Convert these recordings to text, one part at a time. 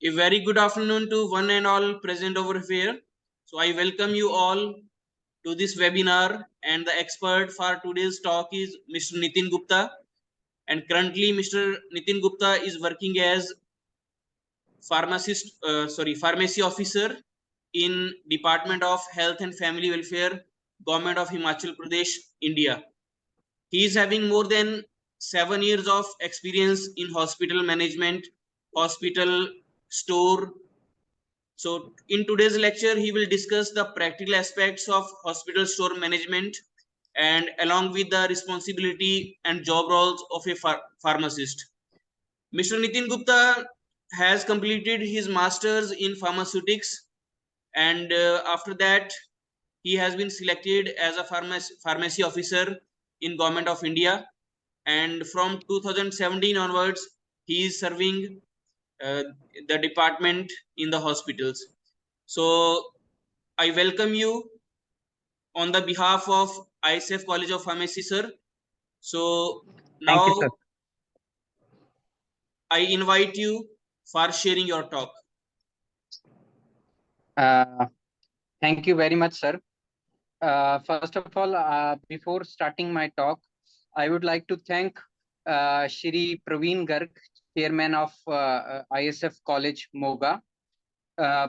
A very good afternoon to one and all present over here. So I welcome you all to this webinar, and the expert for today's talk is Mr. Nitin Gupta. And currently Mr. Nitin Gupta is working as pharmacy officer in Department of Health and Family Welfare, Government of Himachal Pradesh, India. He is having more than 7 years of experience in hospital management, hospital store. So in today's lecture, he will discuss the practical aspects of hospital store management and along with the responsibility and job roles of a pharmacist. Mr. Nitin Gupta has completed his master's in pharmaceutics, and after that he has been selected as a pharmacy officer in Government of India, and from 2017 onwards he is serving uh, the department in the hospitals. So I welcome you on the behalf of ISF College of Pharmacy, sir. So Thank you, now sir. I invite you for sharing your talk. Thank you very much, sir. First of all, before starting my talk, I would like to thank Shri Praveen Garg, Chairman of ISF College, Moga,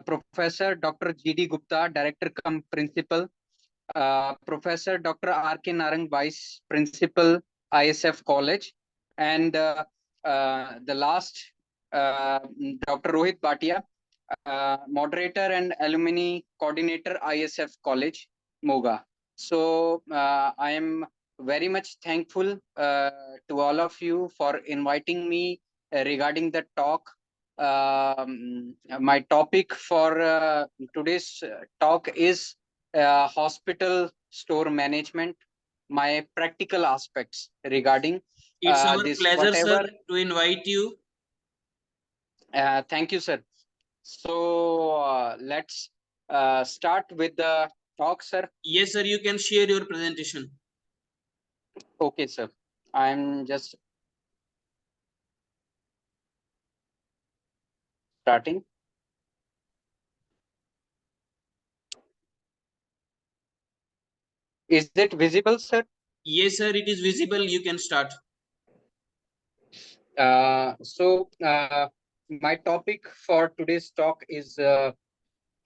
Professor Dr. G.D. Gupta, Director cum Principal, Professor Dr. R.K. Narang, Vice Principal, ISF College, and the last, Dr. Rohit Bhatia, moderator and alumni coordinator, ISF College, Moga. So I am very much thankful to all of you for inviting me regarding the talk. My topic for today's talk is hospital store management, my practical aspects regarding It's our this, pleasure, whatever. sir, to invite you. Thank you, sir. So let's start with the talk, sir. Yes, sir, you can share your presentation. Okay, sir. I'm just starting. Is it visible, sir? Yes, sir, it is visible. You can start. My topic for today's talk is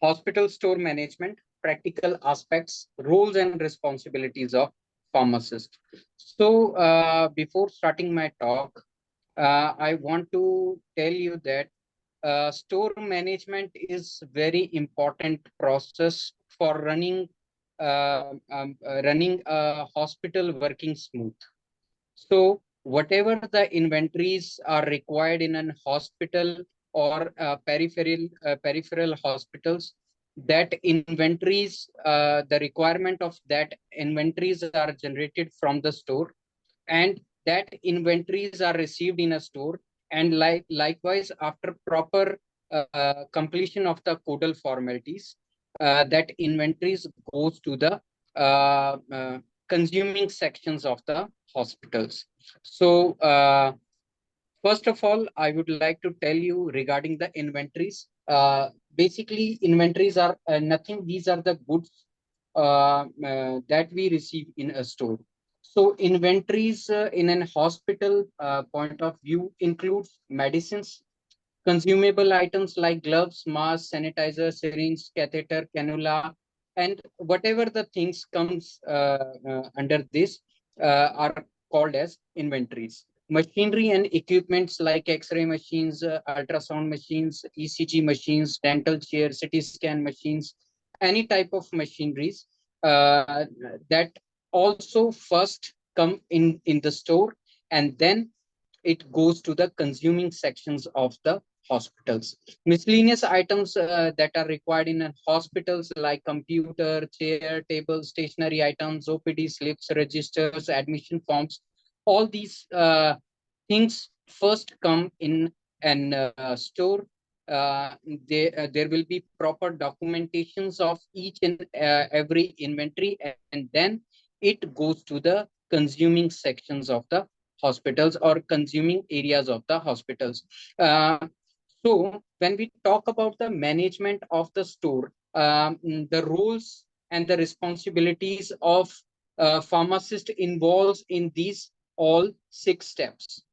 hospital store management, practical aspects, roles and responsibilities of pharmacist. So before starting my talk, I want to tell you that store management is very important process for running a hospital working smooth. So whatever the inventories are required in an hospital or peripheral hospitals, that inventories, the requirement of that inventories are generated from the store, and that inventories are received in a store, and likewise after proper completion of the codal formalities, that inventories goes to the consuming sections of the hospitals. So first of all, I would like to tell you regarding the inventories. Basically, inventories are nothing. These are the goods that we receive in a store. So inventories in an hospital point of view includes medicines, consumable items like gloves, mask, sanitizer, syringe, catheter, cannula, and whatever the things comes under this are called as inventories. Machinery and equipments like X-ray machines, ultrasound machines, ECG machines, dental chairs, CT scan machines, any type of machineries that also first come in the store, and then it goes to the consuming sections of the hospitals. Miscellaneous items that are required in hospitals like computer, chair, table, stationary items, OPD slips, registers, admission forms, all these things first come in an store. There will be proper documentations of each and every inventory, and then it goes to the consuming sections of the hospitals or consuming areas of the hospitals. So when we talk about the management of the store, the roles and the responsibilities of pharmacist involves in these all 6 steps.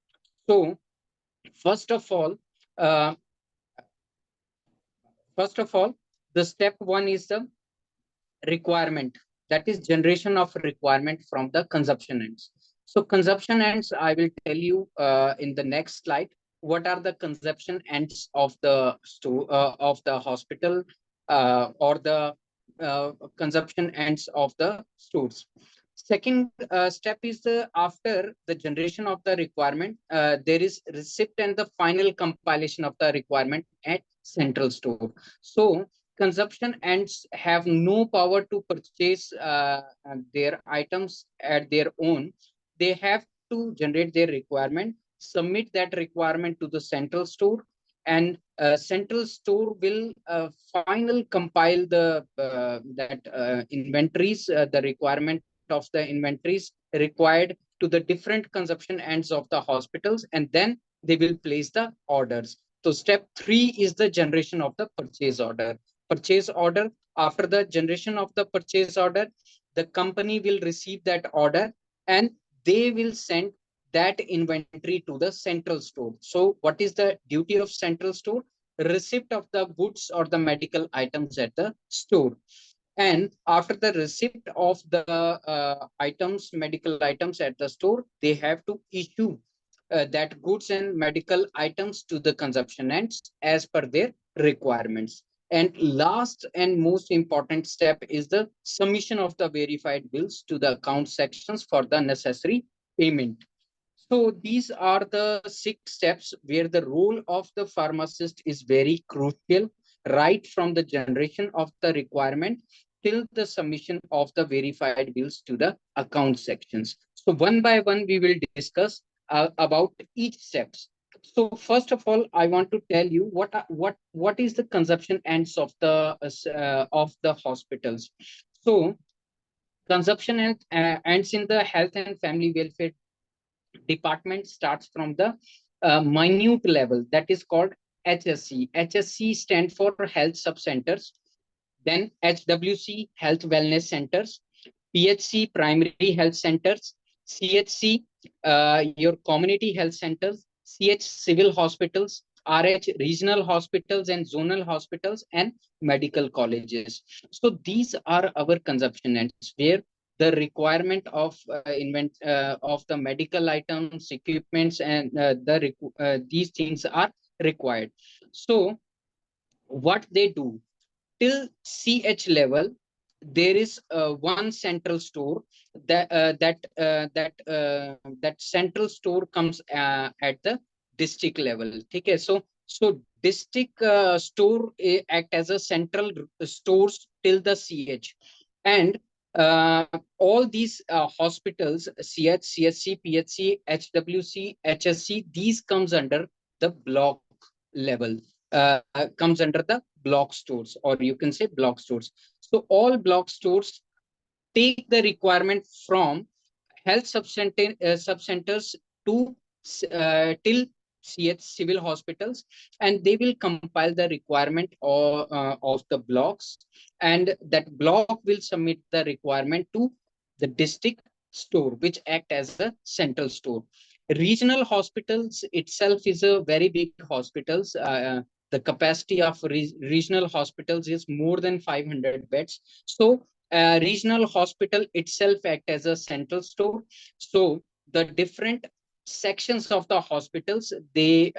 So first of all, uh, first of all, the step one is the requirement, that is generation of requirement from the consumption ends. So consumption ends, I will tell you in the next slide what are the consumption ends of the store of the hospital or the consumption ends of the stores. Second step is the after the generation of the requirement, there is receipt and the final compilation of the requirement at central store. So consumption ends have no power to purchase their items at their own. They have to generate their requirement, submit that requirement to the central store, and central store will final compile the that inventories, the requirement of the inventories required to the different consumption ends of the hospitals, and then they will place the orders. So step 3 is the generation of the purchase order. Purchase order, after the generation of the purchase order, the company will receive that order and they will send that inventory to the central store. So what is the duty of central store? Receipt of the goods or the medical items at the store. And after the receipt of the items, medical items at the store, they have to issue that goods and medical items to the consumption ends as per their requirements. And last and most important step is the submission of the verified bills to the account sections for the necessary payment. So these are the 6 steps where the role of the pharmacist is very crucial, right from the generation of the requirement till the submission of the verified bills to the account sections. So one by one, we will discuss about each steps. So first of all, I want to tell you what is the consumption ends of the hospitals. So consumption ends in the health and family welfare department starts from the minute level, that is called HSC. HSC stands for health sub centers, then HWC health wellness centers, PHC primary health centers, CHC your community health centers, CH civil hospitals, RH regional hospitals and zonal hospitals, and medical colleges. So these are our consumption ends where the requirement of the medical items, equipments, and these things are required. So what they do till CH level, there is one central store that central store comes at the district level. Okay, so district store act as a central stores till the CH, and uh, all these hospitals, CH, CSC, PHC, HWC, HSC, these comes under the block level, comes under the block stores, or you can say block stores. So all block stores take the requirement from health sub-centers to till CH civil hospitals, and they will compile the requirement of the blocks, and that block will submit the requirement to the district store, which act as a central store. Regional hospitals itself is a very big hospitals. The capacity of regional hospitals is more than 500 beds. So regional hospital itself act as a central store. So the different sections of the hospitals, they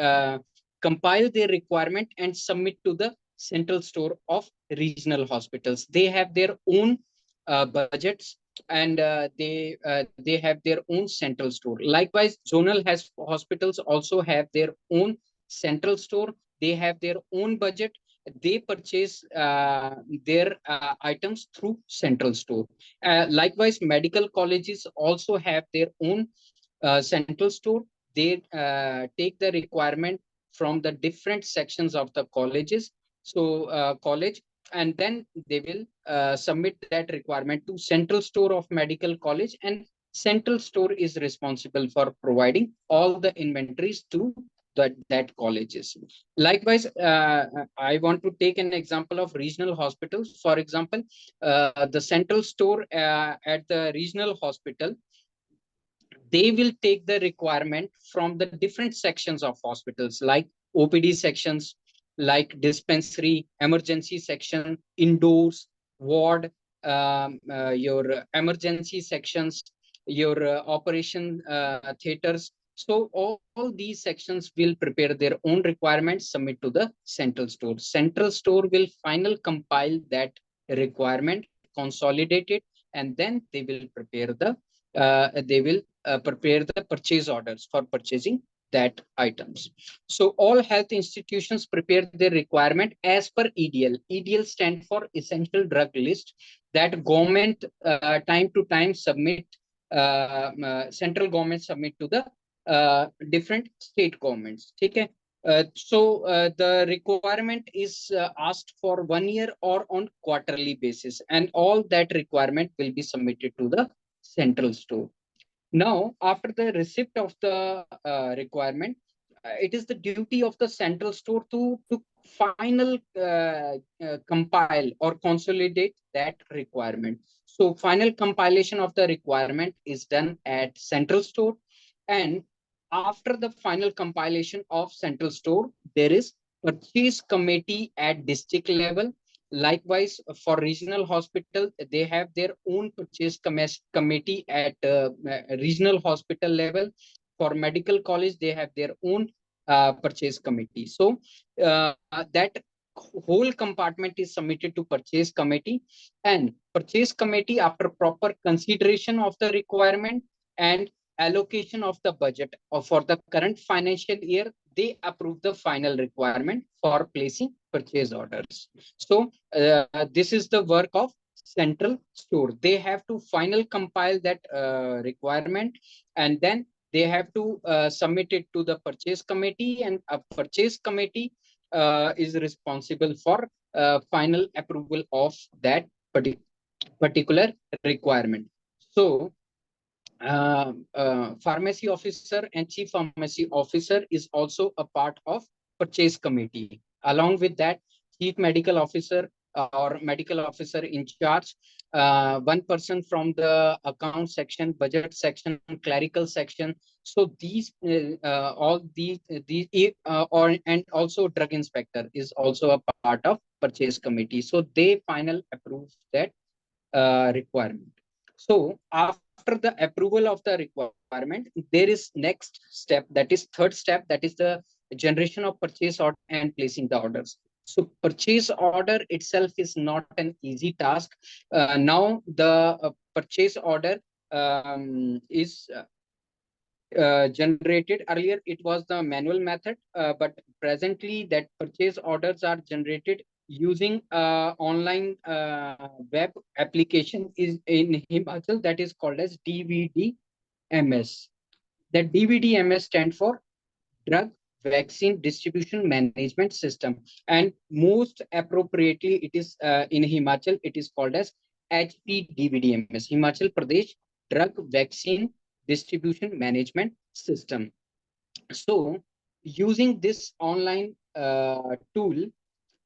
compile their requirement and submit to the central store of regional hospitals. They have their own budgets, and they have their own central store. Likewise, zonal has hospitals also have their own central store. They have their own budget. They purchase their items through central store. Likewise, medical colleges also have their own central store. They take the requirement from the different sections of the colleges. So college, and then they will submit that requirement to central store of medical college, and central store is responsible for providing all the inventories to that colleges. Likewise, I want to take an example of regional hospitals. For example, the central store at the regional hospital, they will take the requirement from the different sections of hospitals, like OPD sections, like dispensary, emergency section, indoors, ward, your emergency sections, your operation theaters. So all these sections will prepare their own requirements, submit to the central store. Central store will final compile that requirement, consolidate it, and then they will prepare the purchase orders for purchasing that items. So all health institutions prepare their requirement as per EDL. EDL stand for essential drug list that government time to time submit, central government submit to the different state governments. Okay. The requirement is asked for 1 year or on quarterly basis, and all that requirement will be submitted to the central store. Now, after the receipt of the requirement, it is the duty of the central store to final compile or consolidate that requirement. So final compilation of the requirement is done at central store, and after the final compilation of central store, there is purchase committee at district level. Likewise, for regional hospital, they have their own purchase committee at regional hospital level. For medical college, they have their own purchase committee. So that whole compartment is submitted to purchase committee, and purchase committee, after proper consideration of the requirement and allocation of the budget for the current financial year, they approve the final requirement for placing purchase orders. So this is the work of central store. They have to final compile that requirement, and then they have to submit it to the purchase committee, and a purchase committee is responsible for final approval of that particular requirement. So pharmacy officer and chief pharmacy officer is also a part of purchase committee. Along with that, chief medical officer or medical officer in charge, one person from the account section, budget section, clerical section. So these all these or and also drug inspector is also a part of purchase committee. So they final approve that requirement. So after the approval of the requirement, there is next step, that is third step, that is the generation of purchase order and placing the orders. So purchase order itself is not an easy task. Now the purchase order is generated. Earlier it was the manual method, but presently that purchase orders are generated using online web application is in Himachal, that is called as DVDMS. That DVDMS stand for Drug Vaccine Distribution Management System, and most appropriately it is in Himachal, it is called as HPDVDMS, Himachal Pradesh Drug Vaccine Distribution Management System. So using this online tool,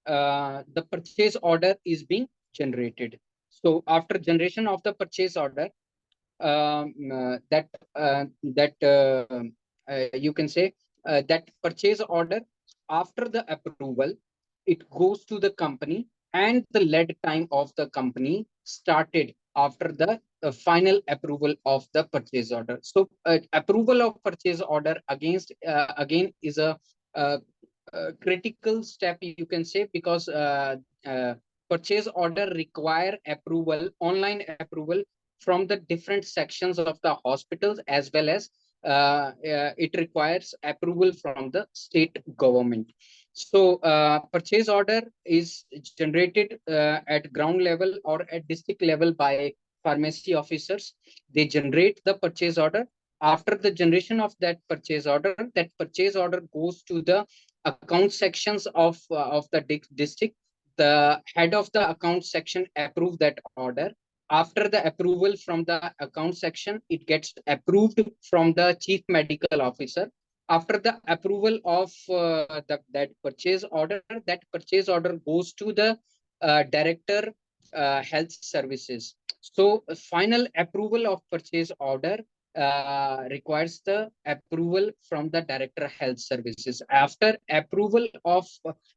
the purchase order is being generated. So after generation of the purchase order, you can say that purchase order, after the approval, it goes to the company, and the lead time of the company started after the final approval of the purchase order. So approval of purchase order again is a critical step, you can say, because purchase order require approval, online approval from the different sections of the hospitals, as well as it requires approval from the state government. So purchase order is generated at ground level or at district level by pharmacy officers. They generate the purchase order. After the generation of that purchase order goes to the account sections of the district. The head of the account section approve that order. After the approval from the account section, it gets approved from the chief medical officer. After the approval of that purchase order, that purchase order goes to the director health services. So final approval of purchase order requires the approval from the director health services. After approval of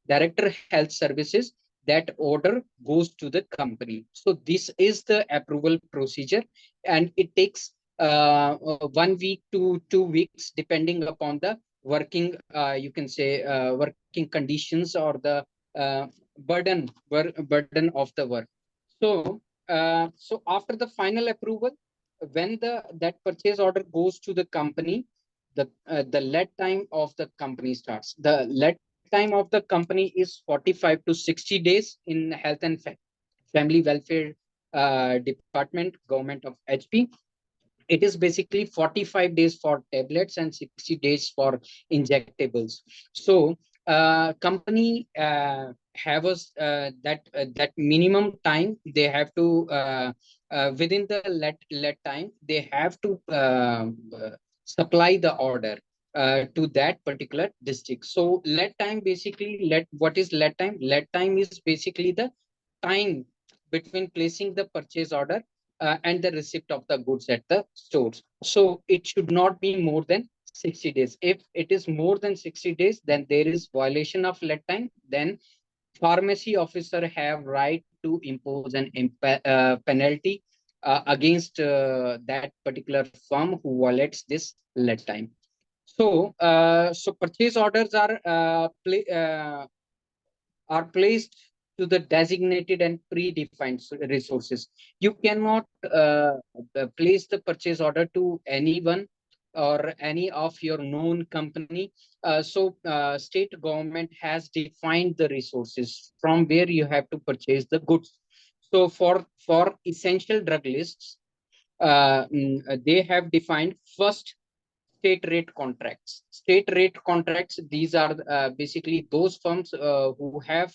director health services, that order goes to the company. So this is the approval procedure, and it takes 1 week to 2 weeks, depending upon the working, you can say, working conditions or the uh, burden of the work. So, so after the final approval, when that purchase order goes to the company, the lead time of the company starts. The lead time of the company is 45 to 60 days in health and family welfare department, government of HP. It is basically 45 days for tablets and 60 days for injectables. So company have us that minimum time they have to within the let time they have to supply the order to that particular district. So let time, basically, let what is let time? Let time is basically the time between placing the purchase order and the receipt of the goods at the stores. So it should not be more than 60 days. If it is more than 60 days, then there is violation of lead time. Then pharmacy officer have right to impose an penalty against that particular firm who violates this lead time. So, so purchase orders are placed to the designated and predefined resources. You cannot place the purchase order to anyone or any of your known company. So state government has defined the resources from where you have to purchase the goods. So for essential drug lists, they have defined first state rate contracts. State rate contracts, these are basically those firms who have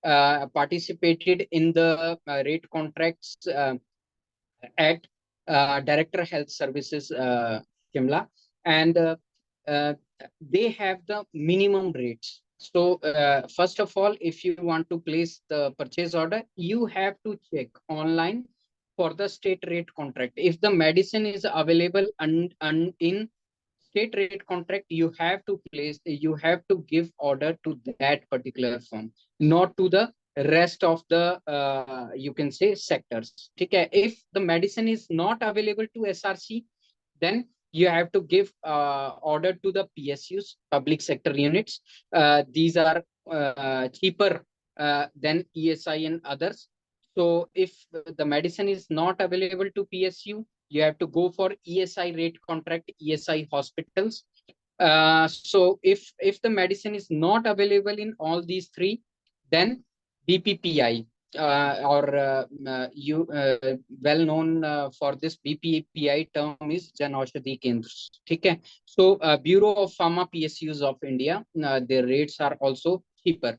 participated in the rate contracts at Director Health Services, Shimla, and uh, they have the minimum rates. So first of all, if you want to place the purchase order, you have to check online for the state rate contract. If the medicine is available in state rate contract, you have to give order to that particular firm, not to the rest of the you can say sectors. Okay, if the medicine is not available to SRC, then you have to give order to the PSUs, public sector units. These are cheaper than ESI and others. So if the medicine is not available to PSU, you have to go for ESI rate contract, ESI hospitals. So if the medicine is not available in all these three, then BPPI, or you well known for this BPPI term is Jan Aushadhi Kendras. Okay, so Bureau of Pharma PSUs of India, their rates are also cheaper.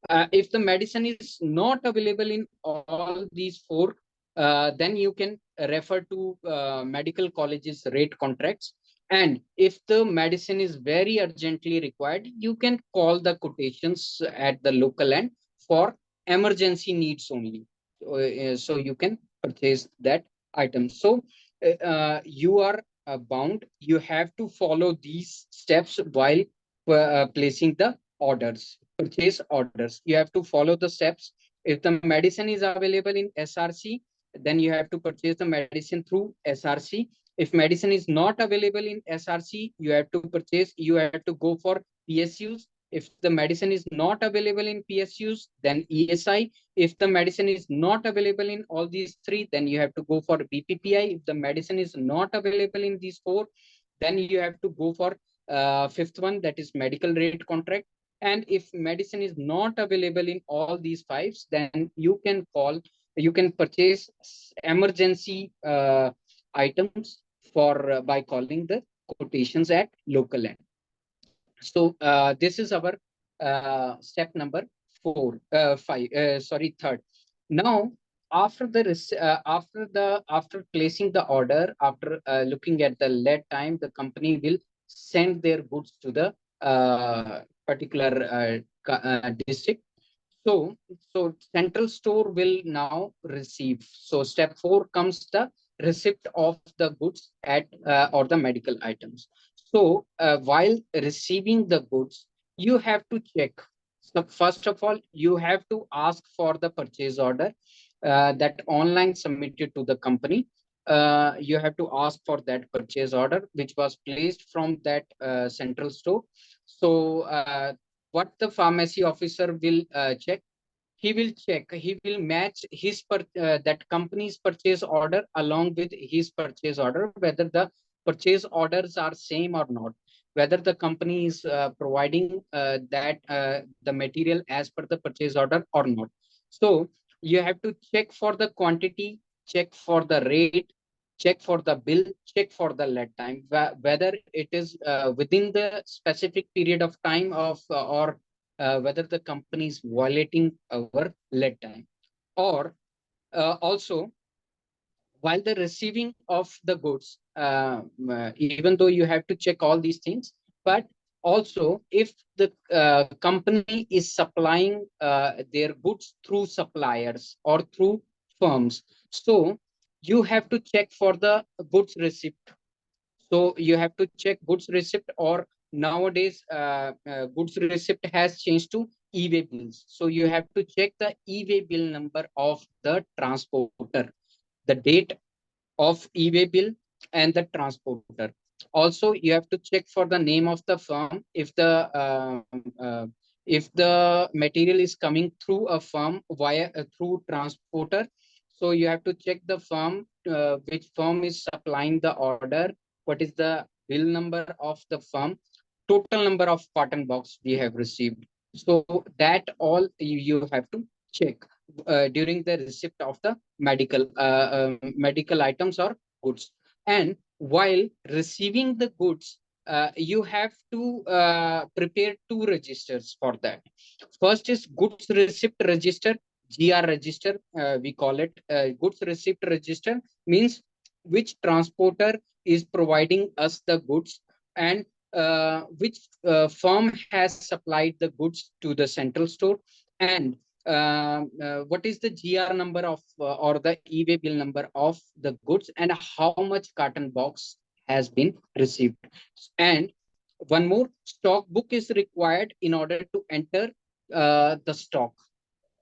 If the medicine is not available in all these four, then you can refer to medical colleges rate contracts. And if the medicine is very urgently required, you can call the quotations at the local end for emergency needs only. So you can purchase that item. So you are bound. You have to follow these steps while placing the orders, purchase orders. You have to follow the steps. If the medicine is available in SRC, then you have to purchase the medicine through SRC. If medicine is not available in SRC, you have to go for PSUs. If the medicine is not available in PSUs, then ESI. If the medicine is not available in all these three, then you have to go for BPPI. If the medicine is not available in these four, then you have to go for fifth one, that is medical rate contract. And if medicine is not available in all these fives, then you can purchase emergency items for by calling the quotations at local end. So this is our step number third. Now, after placing the order, after looking at the lead time, the company will send their goods to the particular district. So, central store will now receive. So step 4 comes the receipt of the goods at or the medical items. So while receiving the goods, you have to check. So first of all, you have to ask for the purchase order that online submitted to the company. You have to ask for that purchase order, which was placed from that central store. So what the pharmacy officer will check, he will match his that company's purchase order along with his purchase order, whether the purchase orders are same or not, whether the company is providing that the material as per the purchase order or not. So you have to check for the quantity, check for the rate, check for the bill, check for the lead time, whether it is within the specific period of time of or whether the company is violating our lead time. Or also, while the receiving of the goods, even though you have to check all these things, but also if the company is supplying their goods through suppliers or through firms, so you have to check for the goods receipt. So you have to check goods receipt, or nowadays goods receipt has changed to e-way bills. So you have to check the e-way bill number of the transporter, the date of e-way bill and the transporter. Also, you have to check for the name of the firm. If the material is coming through a firm via through transporter, so you have to check the firm, which firm is supplying the order, what is the bill number of the firm, total number of cotton box we have received. So that all you have to check during the receipt of the medical items or goods. And while receiving the goods, you have to prepare two registers for that. First is goods receipt register, GR register, we call it. Goods receipt register means which transporter is providing us the goods, and which firm has supplied the goods to the central store, and what is the GR number of or the e-way bill number of the goods, and how much carton box has been received. And one more, stock book is required in order to enter the stock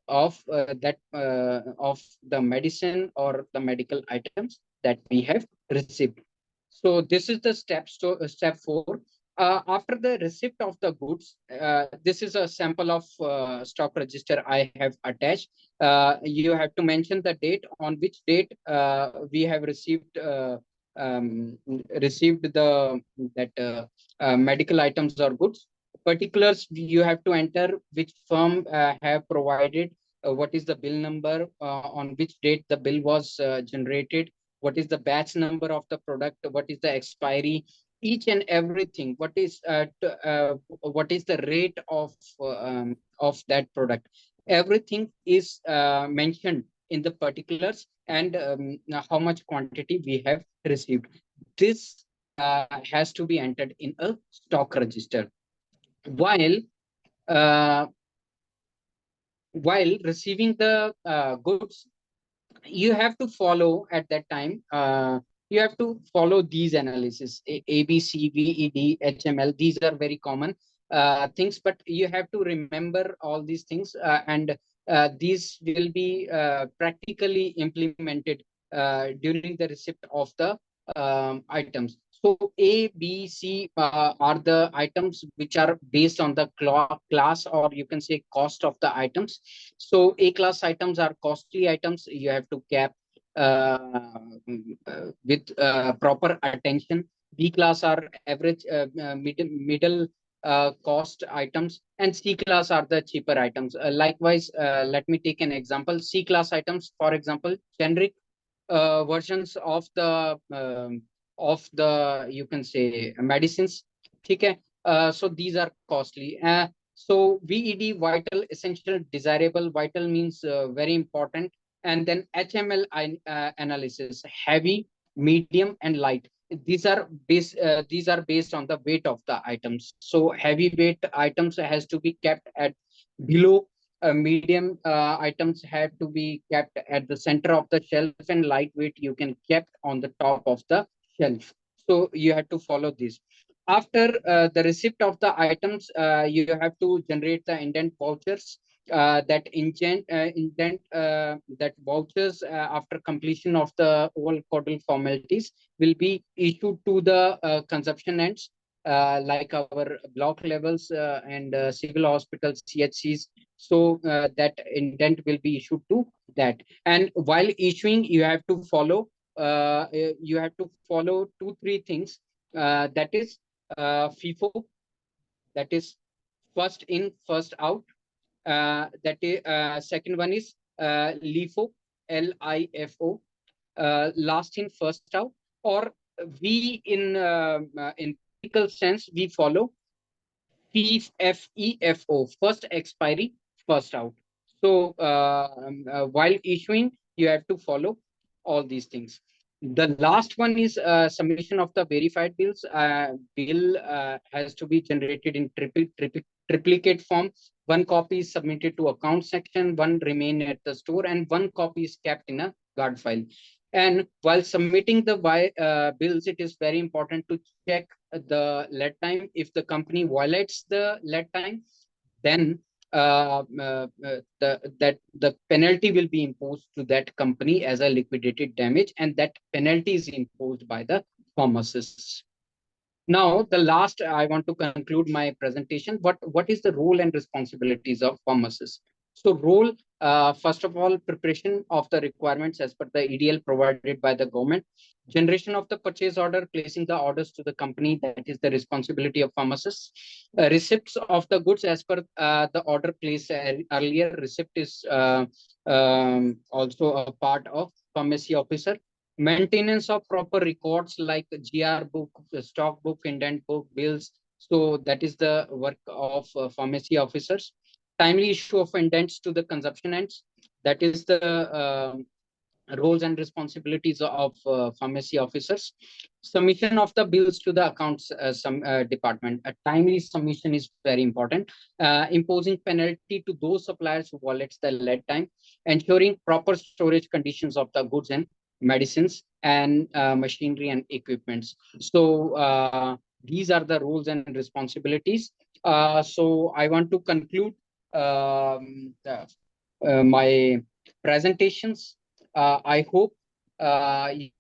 of the medicine or the medical items that we have received. So this is the step 4. After the receipt of the goods, this is a sample of stock register I have attached. You have to mention the date on which date we have um, received the that medical items or goods. Particulars you have to enter, which firm have provided, what is the bill number, on which date the bill was generated, what is the batch number of the product, what is the expiry, each and everything, what is the rate of that product. Everything is mentioned in the particulars, and how much quantity we have received. This has to be entered in a stock register. While uh, while receiving the goods, you have to follow at that time, you have to follow these analysis, A, B, C, V, E, D, HML. These are very common things, but you have to remember all these things, and these will be practically implemented during the receipt of the items. So A, B, C are the items which are based on the class, or you can say cost of the items. So A class items are costly items. You have to cap with proper attention. B class are average, middle cost items, and C class are the cheaper items. Likewise, let me take an example. C class items, for example, generic versions of the you can say medicines. Okay, so these are costly. So VED, vital, essential, desirable. Vital means very important, and then HML analysis, heavy, medium, and light. these are based on the weight of the items. So heavy weight items has to be kept at below. Medium items have to be kept at the center of the shelf, and lightweight you can kept on the top of the shelf. So you have to follow this. After the receipt of the items, you have to generate the indent vouchers. That vouchers, after completion of the all codal formalities, will be issued to the consumption ends, like our block levels and civil hospitals, CHCs. So that indent will be issued to that. And while issuing, you have to follow two, three things. That is FIFO, that is first in, first out. That is second one is LIFO, LIFO, last in, first out. Or we in practical sense we follow FEFO, first expiry, first out. So while issuing, you have to follow all these things. The last one is submission of the verified bills. Bill has to be generated in triplicate form. One copy is submitted to account section, one remain at the store, and one copy is kept in a guard file. And while submitting the bills, it is very important to check the lead time. If the company violates the lead time, then the penalty will be imposed to that company as a liquidated damage, and that penalty is imposed by the pharmacists. Now, the last, I want to conclude my presentation. What is the role and responsibilities of pharmacists? So role, first of all, preparation of the requirements as per the EDL provided by the government, generation of the purchase order, placing the orders to the company, that is the responsibility of pharmacists. Receipts of the goods as per the order placed earlier, receipt is also a part of pharmacy officer. Maintenance of proper records like GR book, stock book, indent book, bills. So that is the work of pharmacy officers. Timely issue of indents to the consumption ends. That is the roles and responsibilities of pharmacy officers. Submission of the bills to the accounts department. A timely submission is very important. Imposing penalty to those suppliers who violates the lead time. Ensuring proper storage conditions of the goods and medicines and machinery and equipments. So these are the roles and responsibilities. So I want to conclude my presentations. I hope